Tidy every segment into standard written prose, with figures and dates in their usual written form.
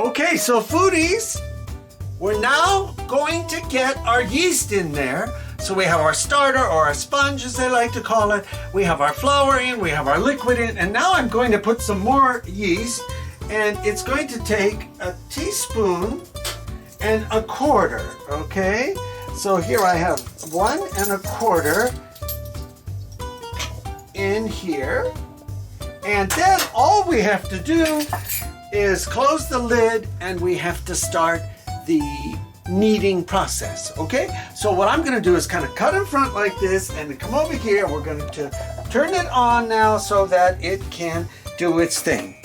Okay, so foodies, we're now going to get our yeast in there. So we have our starter, or a sponge as they like to call it. We have our flour in, we have our liquid in, and now I'm going to put some more yeast, and it's going to take a teaspoon and a quarter, okay? So here I have 1 1/4 in here. And then all we have to do is close the lid, and we have to start the kneading process, okay? So what I'm gonna do is kind of cut in front like this and then come over here. We're going to turn it on now so that it can do its thing.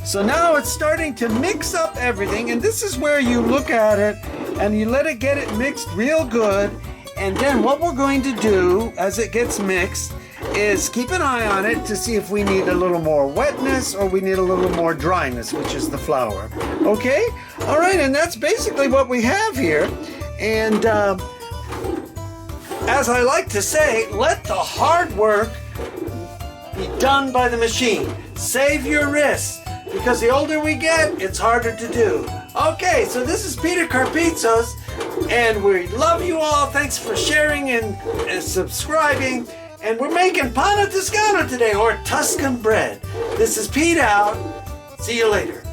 So now it's starting to mix up everything, and this is where you look at it and you let it get it mixed real good. And then what we're going to do as it gets mixed is keep an eye on it to see if we need a little more wetness or we need a little more dryness, which is the flour. Okay? All right, and that's basically what we have here. And as I like to say, let the hard work be done by the machine. Save your wrists, because the older we get, it's harder to do. Okay, so this is Peter Carpizzos, and we love you all. Thanks for sharing and subscribing. And we're making Pane Toscano today, or Tuscan bread. This is Pete out. See you later.